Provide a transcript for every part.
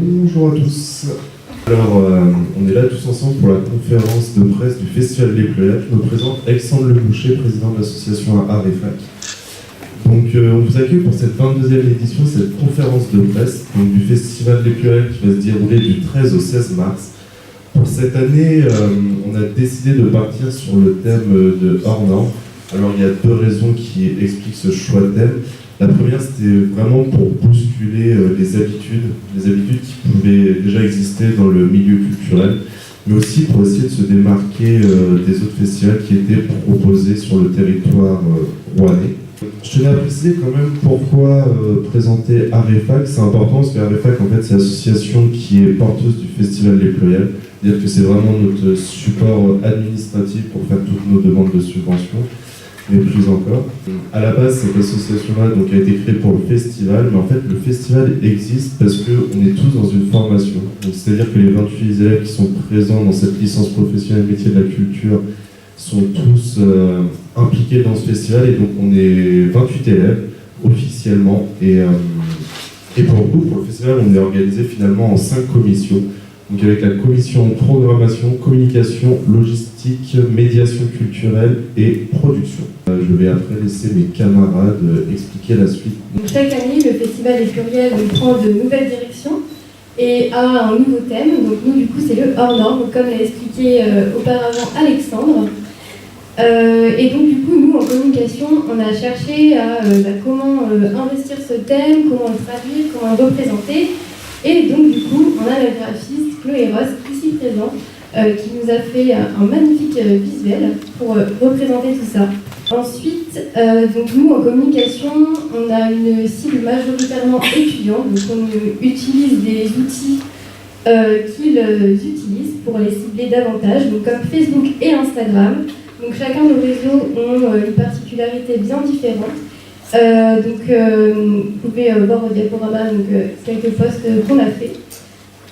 Bonjour à tous. Alors, on est là tous ensemble pour la conférence de presse du Festival Les Pluriels. Je me présente Alexandre Leboucher, président de l'association Art et Fac. Donc, on vous accueille pour cette 22e édition, cette conférence de presse donc, du Festival Les Pluriels qui va se dérouler du 13 au 16 mars. Pour cette année, on a décidé de partir sur le thème de hors norme. Alors, il y a deux raisons qui expliquent ce choix de thème. La première, c'était vraiment pour bousculer les habitudes qui pouvaient déjà exister dans le milieu culturel, mais aussi pour essayer de se démarquer des autres festivals qui étaient proposés sur le territoire rouennais. Je tenais à préciser quand même pourquoi présenter Art et Fac. C'est important parce qu'Art et Fac, en fait, c'est l'association qui est porteuse du Festival Les Pluriels. C'est-à-dire que c'est vraiment notre support administratif pour faire toutes nos demandes de subvention. Mais plus encore. À la base, cette association-là a été créée pour le festival, mais en fait, le festival existe parce qu'on est tous dans une formation. C'est-à-dire que les 28 élèves qui sont présents dans cette licence professionnelle métier de la culture sont tous impliqués dans ce festival, et donc on est 28 élèves officiellement. Et pour le coup, pour le festival, on est organisé finalement en 5 commissions. Donc avec la commission programmation, communication, logistique, médiation culturelle et production. Je vais après laisser mes camarades expliquer la suite. Donc chaque année, le Festival des Pluriels prend de nouvelles directions et a un nouveau thème. Donc nous, du coup, c'est le hors norme, comme l'a expliqué auparavant Alexandre. Et donc du coup, nous, en communication, on a cherché à comment investir ce thème, comment le traduire, comment le représenter. Et donc du coup, on a la graphiste Chloé Ross, ici présente, qui nous a fait un magnifique visuel pour représenter tout ça. Ensuite, donc nous, en communication, on a une cible majoritairement étudiante, donc on utilise des outils qu'ils utilisent pour les cibler davantage, donc comme Facebook et Instagram. Donc chacun de nos réseaux ont une particularité bien différente. Vous pouvez voir au diaporama quelques posts qu'on a fait.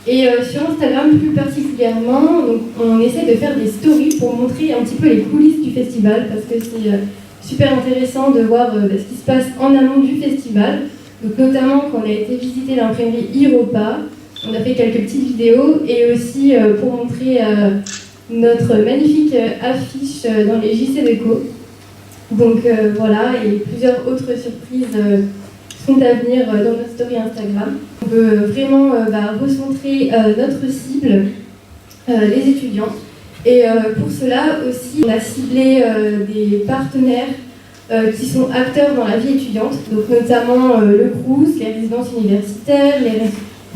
Et sur Instagram plus particulièrement, donc, on essaie de faire des stories pour montrer un petit peu les coulisses du festival, parce que c'est super intéressant de voir ce qui se passe en amont du festival. Donc, notamment quand on a été visiter l'imprimerie Europa, on a fait quelques petites vidéos, et aussi pour montrer notre magnifique affiche dans les JC Déco. Donc voilà, et plusieurs autres surprises sont à venir dans notre story Instagram. On veut vraiment recentrer notre cible, les étudiants. Et pour cela aussi, on a ciblé des partenaires qui sont acteurs dans la vie étudiante, donc notamment le Crous, les résidences universitaires,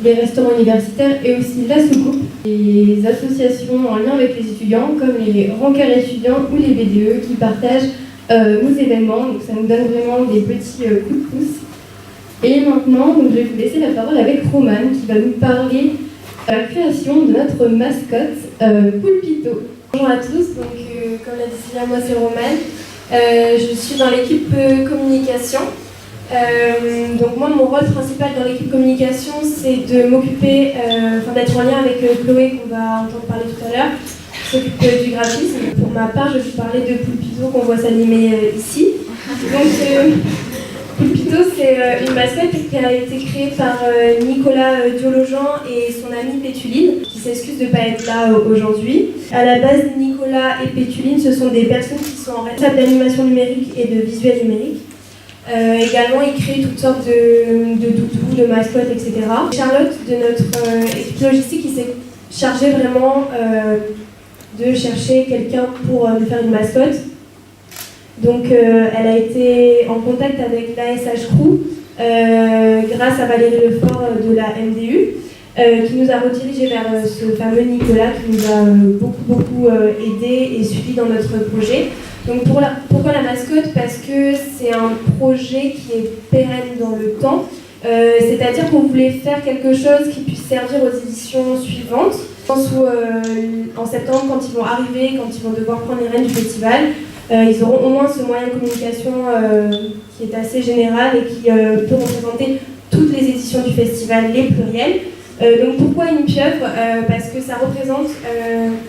les restaurants universitaires et aussi la Soucoupe, les associations en lien avec les étudiants comme les rencarts étudiants ou les BDE qui partagent nos événements, donc ça nous donne vraiment des petits coups de pouce. Et maintenant, donc, je vais vous laisser la parole avec Romane qui va nous parler de la création de notre mascotte Poulpito. Bonjour à tous, donc, comme l'a dit Célia, moi c'est Romane. Je suis dans l'équipe communication. Donc moi, mon rôle principal dans l'équipe communication, c'est de m'occuper, d'être en lien avec Chloé qu'on va entendre parler tout à l'heure, qui s'occupe du graphisme. Pour ma part, je vais vous parler de Poulpito qu'on voit s'animer ici. Donc Poulpito, c'est une mascotte qui a été créée par Nicolas Diologen et son ami Pétuline, qui s'excuse de ne pas être là aujourd'hui. À la base, Nicolas et Pétuline, ce sont des personnes qui sont responsables d'animation numérique et de visuel numérique. Également, ils créent toutes sortes de doudous, de mascottes, etc. Charlotte, de notre équipe logistique, qui s'est chargée vraiment de chercher quelqu'un pour nous faire une mascotte. Donc, elle a été en contact avec l'ASH Crew grâce à Valérie Lefort de la MDU, qui nous a redirigé vers ce fameux Nicolas qui nous a beaucoup aidé et suivi dans notre projet. Donc pourquoi la mascotte? Parce que c'est un projet qui est pérenne dans le temps, c'est-à-dire qu'on voulait faire quelque chose qui puisse servir aux éditions suivantes. Je pense en septembre, quand ils vont arriver, quand ils vont devoir prendre les rênes du festival, ils auront au moins ce moyen de communication qui est assez général et qui peut représenter toutes les éditions du festival, les pluriels. Donc pourquoi une pieuvre? Parce que ça représente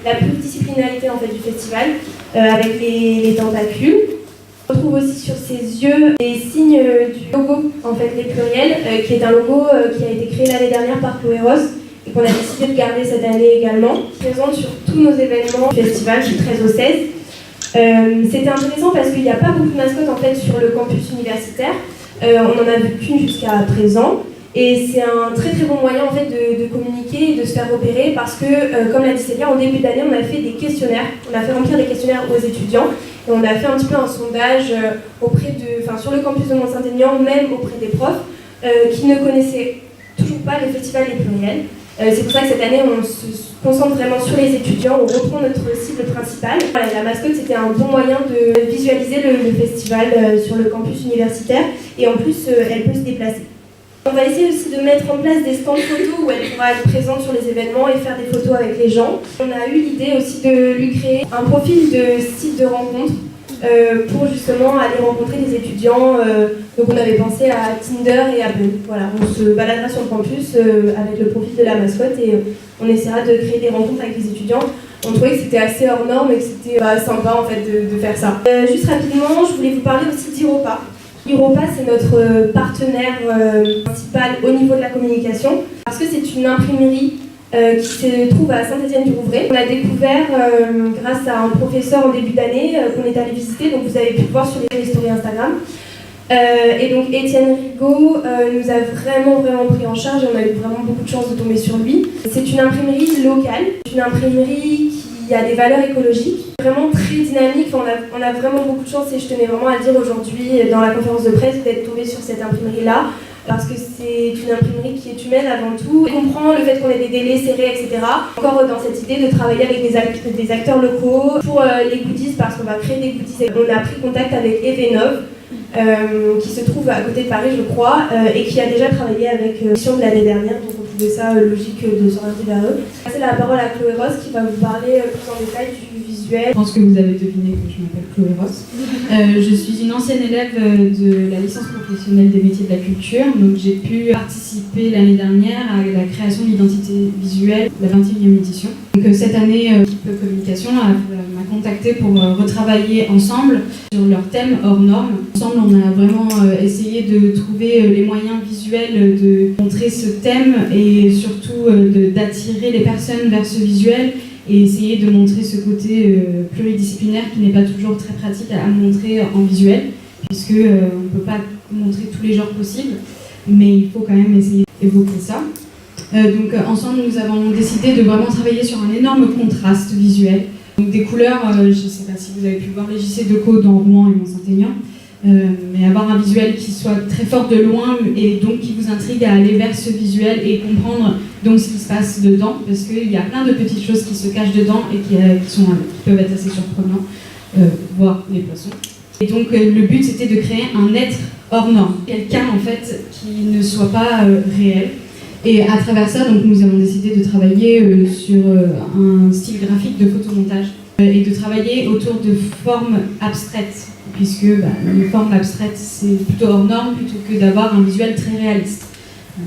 la pluridisciplinarité en fait, du festival, avec les tentacules. On retrouve aussi sur ses yeux les signes du logo, en fait, les pluriels, qui est un logo qui a été créé l'année dernière par Chloé Ross et qu'on a décidé de garder cette année également. Présente sur tous nos événements du festival du 13 au 16. C'était intéressant parce qu'il n'y a pas beaucoup de mascottes en fait sur le campus universitaire. On n'en a vu qu'une jusqu'à présent. Et c'est un très très bon moyen en fait de communiquer et de se faire repérer parce que, comme l'a dit Célia, en début d'année, on a fait des questionnaires. On a fait remplir des questionnaires aux étudiants et on a fait un petit peu un sondage sur le campus de Mont-Saint-Aignan, même auprès des profs, qui ne connaissaient toujours pas le festival des pluriels. C'est pour ça que cette année, on se concentre vraiment sur les étudiants, on reprend notre cible principale. Voilà, la mascotte, c'était un bon moyen de visualiser le festival sur le campus universitaire et en plus, elle peut se déplacer. On va essayer aussi de mettre en place des stands photos où elle pourra être présente sur les événements et faire des photos avec les gens. On a eu l'idée aussi de lui créer un profil de site de rencontre pour justement aller rencontrer des étudiants. Donc on avait pensé à Tinder et à Bumble. Voilà, on se baladera sur le campus avec le profil de la mascotte et on essaiera de créer des rencontres avec les étudiants. On trouvait que c'était assez hors norme et que c'était sympa en fait de faire ça. Juste rapidement, je voulais vous parler aussi d'Iropa. Iropa, c'est notre partenaire principal au niveau de la communication parce que c'est une imprimerie qui se trouve à Saint-Étienne-du-Rouvray. On l'a découvert grâce à un professeur en début d'année qu'on est allé visiter, donc vous avez pu le voir sur les stories Instagram. Et donc Étienne Rigaud nous a vraiment pris en charge et on a eu vraiment beaucoup de chance de tomber sur lui. C'est une imprimerie locale, une imprimerie qui a des valeurs écologiques, vraiment très dynamique. On a vraiment beaucoup de chance et je tenais vraiment à le dire aujourd'hui dans la conférence de presse d'être tombée sur cette imprimerie-là parce que c'est une imprimerie qui est humaine avant tout. On comprend le fait qu'on ait des délais serrés, etc. Encore dans cette idée de travailler avec des acteurs locaux pour les goodies parce qu'on va créer des goodies. On a pris contact avec Evenov qui se trouve à côté de Paris, je crois, et qui a déjà travaillé avec l'édition de l'année dernière, donc on trouvait ça logique de s'orienter vers eux. Je vais passer la parole à Chloé Ross qui va vous parler plus en détail du visuel. Je pense que vous avez deviné que je m'appelle Chloé Ross. Je suis une ancienne élève de la licence professionnelle des métiers de la culture, donc j'ai pu participer l'année dernière à la création de l'identité visuelle, la 21e édition. Donc cette année, l'équipe communication m'a contacté pour retravailler ensemble sur leur thème hors norme. Ensemble, on a vraiment essayé de trouver les moyens visuels de montrer ce thème et surtout d'attirer les personnes vers ce visuel et essayer de montrer ce côté pluridisciplinaire qui n'est pas toujours très pratique à montrer en visuel, puisque on ne peut pas montrer tous les genres possibles, mais il faut quand même essayer d'évoquer ça. Donc ensemble, nous avons décidé de vraiment travailler sur un énorme contraste visuel. Donc, des couleurs, je ne sais pas si vous avez pu voir les JC Deco dans Rouen et Mont-Saint-Aignan, mais avoir un visuel qui soit très fort de loin et donc qui vous intrigue à aller vers ce visuel et comprendre donc ce qui se passe dedans, parce qu'il y a plein de petites choses qui se cachent dedans et qui peuvent être assez surprenantes, voire les poissons. Et donc le but c'était de créer un être hors norme, quelqu'un en fait qui ne soit pas réel. Et à travers ça, donc, nous avons décidé de travailler sur un style graphique de photomontage et de travailler autour de formes abstraites, puisque les formes abstraites, c'est plutôt hors norme plutôt que d'avoir un visuel très réaliste.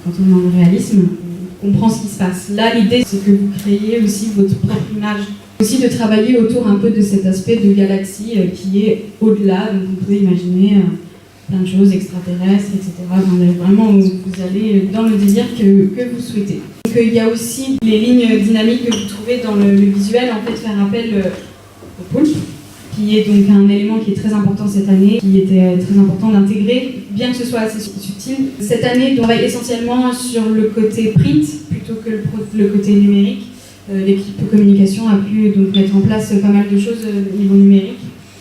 Quand on est dans le réalisme, on comprend ce qui se passe. Là, l'idée, c'est que vous créez aussi votre propre image. Aussi de travailler autour un peu de cet aspect de galaxie qui est au-delà, donc vous pouvez imaginer plein de choses, extraterrestres, etc. Vraiment, vous allez dans le désir que vous souhaitez. Donc, il y a aussi les lignes dynamiques que vous trouvez dans le visuel, en fait, faire appel au poulpe, qui est donc un élément qui est très important cette année, qui était très important d'intégrer, bien que ce soit assez subtil. Cette année, on travaille essentiellement sur le côté print plutôt que le côté numérique. L'équipe communication a pu donc mettre en place pas mal de choses au niveau numérique.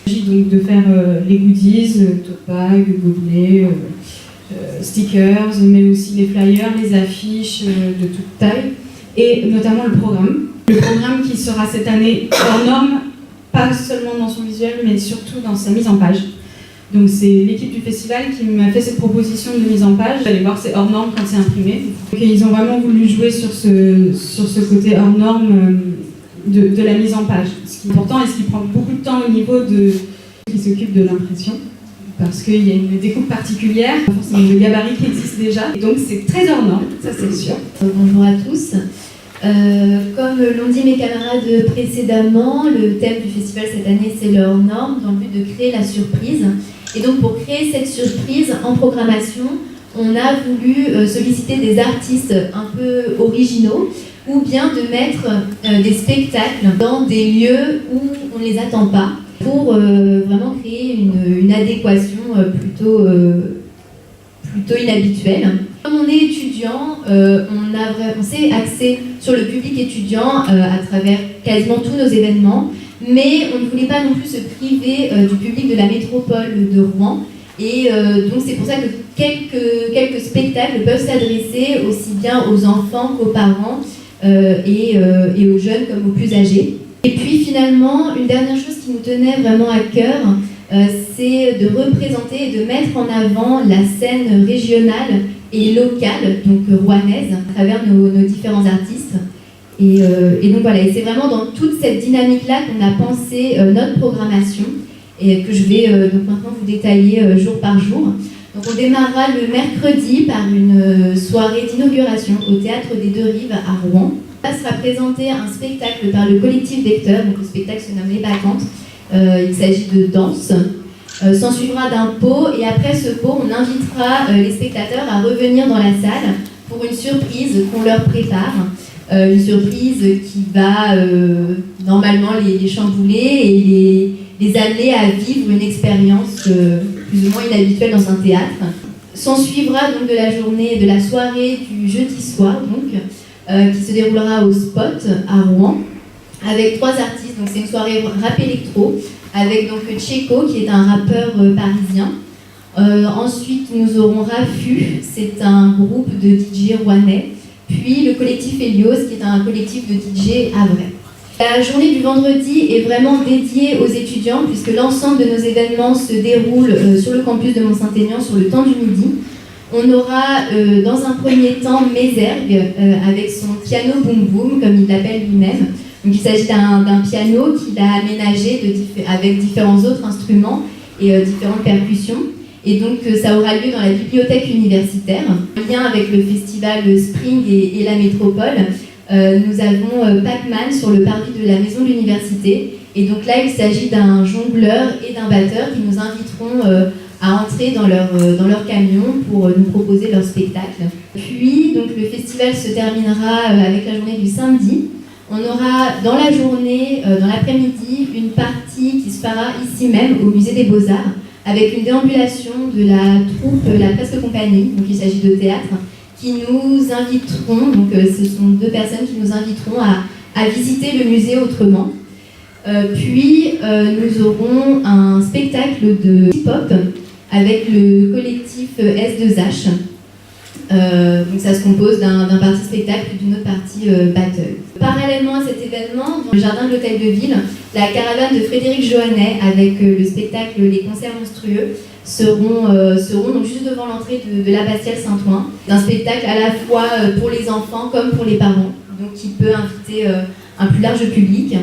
Il s'agit donc de faire les goodies, tote bag, gobelets, stickers, mais aussi les flyers, les affiches de toute taille, et notamment le programme. Le programme qui sera cette année hors norme, pas seulement dans son visuel, mais surtout dans sa mise en page. Donc c'est l'équipe du festival qui m'a fait cette proposition de mise en page. Vous allez voir, c'est hors norme quand c'est imprimé. Donc, ils ont vraiment voulu jouer sur ce côté hors norme de la mise en page. Ce qui est important et ce qui prend beaucoup de temps au niveau de ceux qui s'occupent de l'impression, parce qu'il y a une découpe particulière, forcément le gabarit qui existe déjà, et donc c'est très hors norme, ça c'est sûr. Bonjour à tous. Comme l'ont dit mes camarades précédemment, le thème du festival cette année c'est le hors norme, dans le but de créer la surprise. Et donc pour créer cette surprise en programmation, on a voulu solliciter des artistes un peu originaux ou bien de mettre des spectacles dans des lieux où on ne les attend pas pour vraiment créer une adéquation plutôt inhabituelle. Comme on est étudiant, on s'est axé sur le public étudiant à travers quasiment tous nos événements, mais on ne voulait pas non plus se priver du public de la métropole de Rouen. Et donc c'est pour ça que quelques spectacles peuvent s'adresser aussi bien aux enfants qu'aux parents et aux jeunes comme aux plus âgés. Et puis finalement, une dernière chose qui nous tenait vraiment à cœur, c'est de représenter et de mettre en avant la scène régionale et locale, donc rouennaise, à travers nos différents artistes. Et donc voilà, et c'est vraiment dans toute cette dynamique-là qu'on a pensé notre programmation et que je vais donc maintenant vous détailler jour par jour. Donc on démarrera le mercredi par une soirée d'inauguration au Théâtre des Deux Rives à Rouen. Là sera présenté un spectacle par le collectif Vecteur, donc le spectacle se nomme Les Bacchantes. Il s'agit de danse. S'en suivra d'un pot et après ce pot, on invitera les spectateurs à revenir dans la salle pour une surprise qu'on leur prépare. Une surprise qui va normalement les chambouler et les amener à vivre une expérience plus ou moins inhabituelle dans un théâtre. S'en suivra donc de la soirée du jeudi soir, donc, qui se déroulera au Spot à Rouen, avec 3 artistes. Donc c'est une soirée rap électro, avec donc Tcheko, qui est un rappeur parisien. Ensuite, nous aurons Rafu, c'est un groupe de DJ rouennais. Puis le collectif Helios, qui est un collectif de DJ havrais. La journée du vendredi est vraiment dédiée aux étudiants, puisque l'ensemble de nos événements se déroulent sur le campus de Mont-Saint-Aignan sur le temps du midi. On aura dans un premier temps Mézergue, avec son piano boom boom, comme il l'appelle lui-même. Donc, il s'agit d'un piano qu'il a aménagé avec différents autres instruments et différentes percussions. Et donc ça aura lieu dans la bibliothèque universitaire. En lien avec le festival Spring et la métropole, nous avons Pac-Man sur le parvis de la maison de l'université. Et donc là, il s'agit d'un jongleur et d'un batteur qui nous inviteront à entrer dans leur camion pour nous proposer leur spectacle. Puis donc, le festival se terminera avec la journée du samedi. On aura dans la journée, dans l'après-midi, une partie qui se fera ici même au musée des Beaux-Arts, avec une déambulation de la troupe La Presque Compagnie, donc il s'agit de théâtre, qui nous inviteront, donc ce sont 2 personnes qui nous inviteront à visiter le musée autrement. Puis nous aurons un spectacle de hip-hop avec le collectif S2H. Donc ça se compose d'un parti spectacle et d'une autre partie battle. Parallèlement à cet événement, dans le jardin de l'hôtel de ville, la caravane de Frédéric Johannet avec le spectacle Les Concerts Monstrueux seront donc juste devant l'entrée de l'abbatiale Saint-Ouen. C'est un spectacle à la fois pour les enfants comme pour les parents, donc qui peut inviter un plus large public.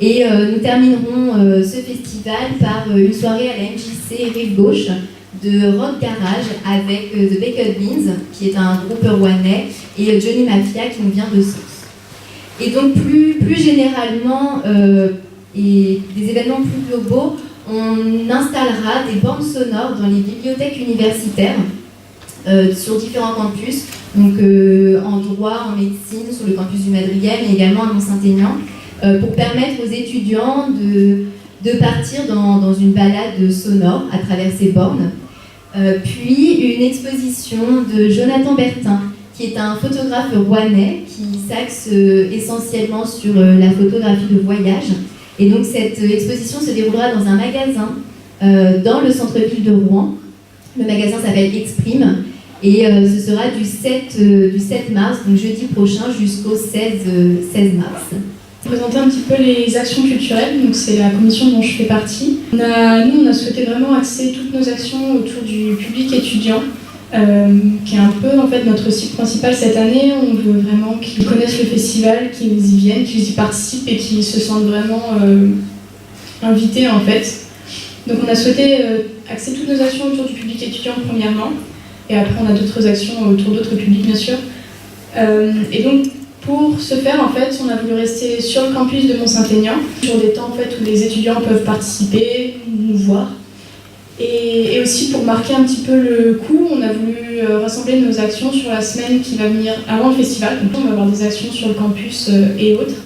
Et nous terminerons ce festival par une soirée à la MJC Rive Gauche de rock garage avec The Baked Beans, qui est un groupe rouennais, et Johnny Mafia qui nous vient de Sens. Et donc plus généralement, et des événements plus globaux, on installera des bornes sonores dans les bibliothèques universitaires sur différents campus, donc en droit, en médecine, sur le campus du Madrigal, mais également à Mont-Saint-Aignan, pour permettre aux étudiants de partir dans une balade sonore à travers ces bornes. Puis une exposition de Jonathan Bertin, qui est un photographe rouennais qui s'axe essentiellement sur la photographie de voyage. Et donc cette exposition se déroulera dans un magasin dans le centre-ville de Rouen. Le magasin s'appelle Exprime et ce sera du 7 mars, donc jeudi prochain, jusqu'au 16 mars. Présenter un petit peu les actions culturelles, donc c'est la commission dont je fais partie. Nous, on a souhaité vraiment axer toutes nos actions autour du public étudiant, qui est un peu en fait notre cible principale cette année. On veut vraiment qu'ils connaissent le festival, qu'ils y viennent, qu'ils y participent et qu'ils se sentent vraiment invités en fait. Donc on a souhaité axer toutes nos actions autour du public étudiant premièrement, et après on a d'autres actions autour d'autres publics bien sûr. Et donc Pour ce faire, en fait, on a voulu rester sur le campus de Mont-Saint-Aignan, sur des temps en fait, où les étudiants peuvent participer, nous voir. Et aussi pour marquer un petit peu le coup, on a voulu rassembler nos actions sur la semaine qui va venir avant le festival. Donc on va avoir des actions sur le campus et autres,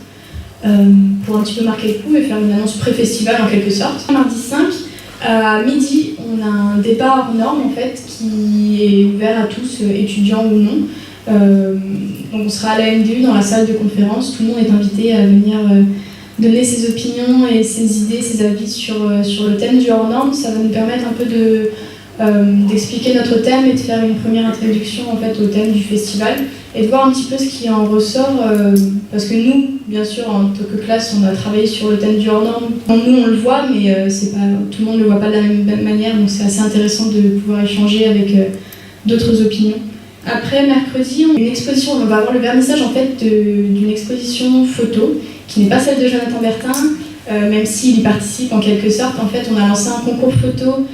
pour un petit peu marquer le coup et faire une annonce pré-festival en quelque sorte. Mardi 5, à midi, on a un débat hors norme en fait, qui est ouvert à tous, étudiants ou non. Donc on sera à la MDU dans la salle de conférence, tout le monde est invité à venir donner ses opinions et ses idées, ses avis sur le thème du hors-norme. Ça va nous permettre un peu d'expliquer notre thème et de faire une première introduction en fait, au thème du festival et de voir un petit peu ce qui en ressort, parce que nous, bien sûr, en tant que classe, on a travaillé sur le thème du hors-norme. Nous, on le voit, mais c'est pas, tout le monde ne le voit pas de la même manière, donc c'est assez intéressant de pouvoir échanger avec d'autres opinions. Après, mercredi, on a une exposition, on va avoir le vernissage en fait, d'une exposition photo, qui n'est pas celle de Jonathan Bertin, même s'il y participe en quelque sorte. En fait, on a lancé un concours photo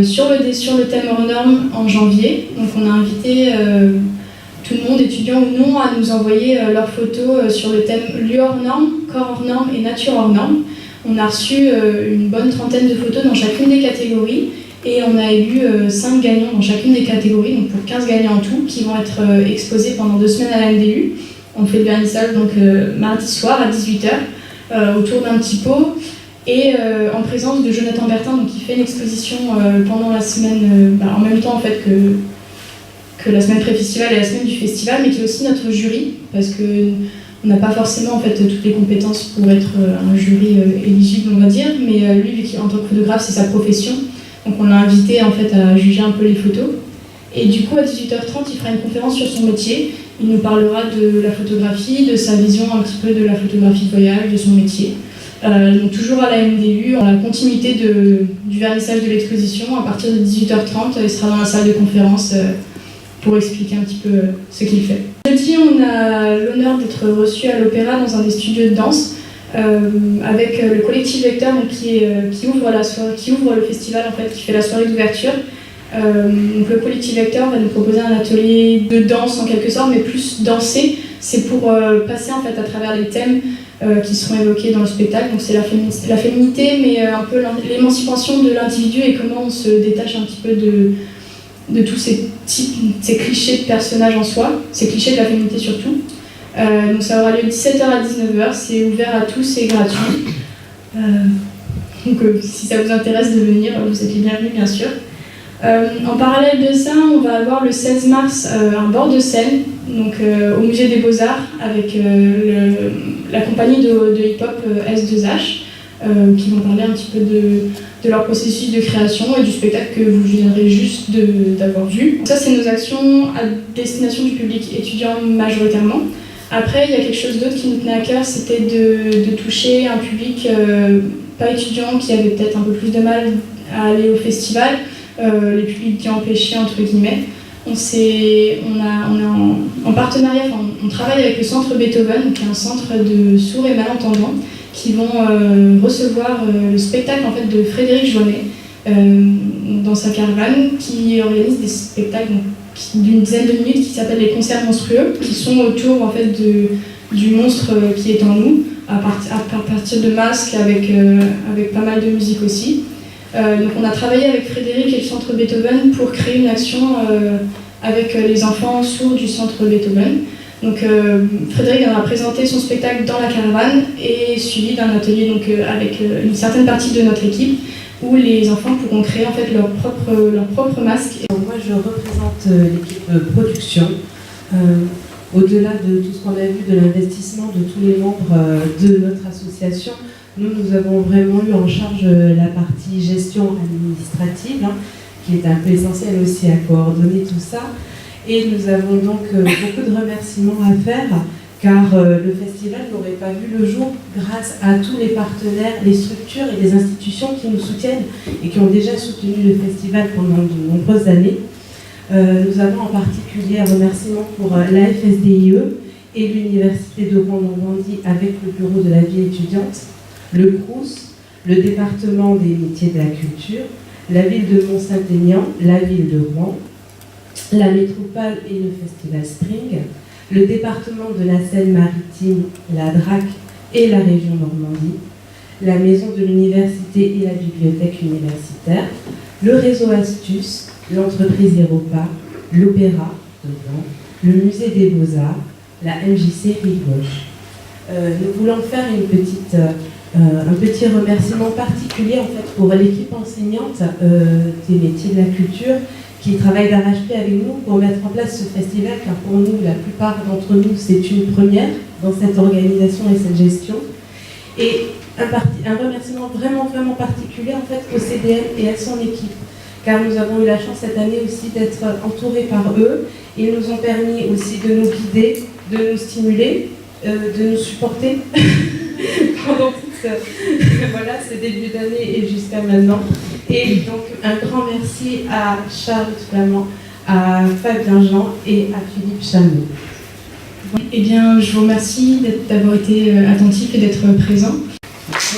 sur le thème hors norme en janvier. Donc on a invité tout le monde, étudiant ou non, à nous envoyer leurs photos sur le thème lieu hors norme, corps hors norme et nature hors norme. On a reçu une bonne trentaine de photos dans chacune des catégories et on a élu 5 gagnants dans chacune des catégories, donc pour 15 gagnants en tout, qui vont être exposés pendant 2 semaines à la MDU. On fait le vernissage donc mardi soir à 18h autour d'un petit pot et en présence de Jonathan Bertin, donc, qui fait une exposition pendant la semaine, en même temps en fait que la semaine pré-festival et la semaine du festival, mais qui est aussi notre jury, parce qu'on n'a pas forcément en fait, toutes les compétences pour être un jury éligible, on va dire, mais lui, vu qu'en tant que photographe, c'est sa profession, donc on l'a invité en fait, à juger un peu les photos. Et du coup, à 18h30, il fera une conférence sur son métier. Il nous parlera de la photographie, de sa vision un petit peu de la photographie de voyage, de son métier. Donc toujours à la MDU, en la continuité du vernissage de l'exposition, à partir de 18h30, il sera dans la salle de conférence pour expliquer un petit peu ce qu'il fait. Jeudi, on a l'honneur d'être reçu à l'Opéra dans un des studios de danse avec le collectif Vecteur donc, qui ouvre le festival, en fait, qui fait la soirée d'ouverture. Donc le collectif Vecteur va nous proposer un atelier de danse en quelque sorte, mais plus danser. C'est pour passer en fait à travers les thèmes qui seront évoqués dans le spectacle. Donc c'est la féminité, mais un peu l'émancipation de l'individu et comment on se détache un petit peu de tous ces clichés de personnages en soi, ces clichés de la féminité surtout. Donc ça aura lieu de 17h à 19h, c'est ouvert à tous et gratuit. Donc si ça vous intéresse de venir, vous êtes les bienvenus bien sûr. En parallèle de ça, on va avoir le 16 mars un bord de scène donc, au Musée des Beaux-Arts avec la compagnie de hip-hop S2H qui vont parler un petit peu de leur processus de création et du spectacle que vous viendrez juste d'avoir vu. Ça, c'est nos actions à destination du public étudiant majoritairement. Après, il y a quelque chose d'autre qui nous tenait à cœur, c'était de toucher un public pas étudiant qui avait peut-être un peu plus de mal à aller au festival. Les publics qui empêchaient entre guillemets. On est en partenariat, on travaille avec le Centre Beethoven, qui est un centre de sourds et malentendants, qui vont recevoir le spectacle en fait, de Frédéric Joannet dans sa caravane, qui organise des spectacles d'une dizaine de minutes qui s'appellent les concerts monstrueux, qui sont autour en fait, du monstre qui est en nous, à partir de masques avec pas mal de musique aussi. Donc on a travaillé avec Frédéric et le Centre Beethoven pour créer une action avec les enfants sourds du Centre Beethoven. Donc Frédéric viendra présenter son spectacle dans la caravane et suivi d'un atelier donc, avec une certaine partie de notre équipe où les enfants pourront créer en fait leur propre masque. Moi je représente l'équipe production. Au-delà de tout ce qu'on a vu de l'investissement de tous les membres de notre association, nous avons vraiment eu en charge la partie gestion administrative, qui est un peu essentielle aussi à coordonner tout ça. Et nous avons donc beaucoup de remerciements à faire, car le festival n'aurait pas vu le jour grâce à tous les partenaires, les structures et les institutions qui nous soutiennent et qui ont déjà soutenu le festival pendant de nombreuses années. Nous avons en particulier un remerciement pour la FSDIE et l'Université de Rouen-Normandie avec le bureau de la vie étudiante, le CRUS, le département des métiers de la culture, la ville de Mont-Saint-Aignan, la ville de Rouen, la métropole et le festival Spring, le département de la Seine-Maritime, la DRAC et la région Normandie, la maison de l'université et la bibliothèque universitaire, le réseau Astuce, l'entreprise Europa, l'Opéra de Gand, le musée des Beaux-Arts, la MJC Rive Gauche. Nous voulons faire un petit remerciement particulier en fait, pour l'équipe enseignante des métiers de la culture qui travaille d'arrache-pied avec nous pour mettre en place ce festival, car pour nous, la plupart d'entre nous, c'est une première dans cette organisation et cette gestion. Et un remerciement vraiment particulier en fait, au CDM et à son équipe, car nous avons eu la chance cette année aussi d'être entourés par eux. Ils nous ont permis aussi de nous guider, de nous stimuler, de nous supporter pendant voilà, ce début d'année et jusqu'à maintenant. Et donc un grand merci à Charles Flamand, à Fabien Jean et à Philippe Chameau. Eh bien, je vous remercie d'avoir été attentif et d'être présent. Merci.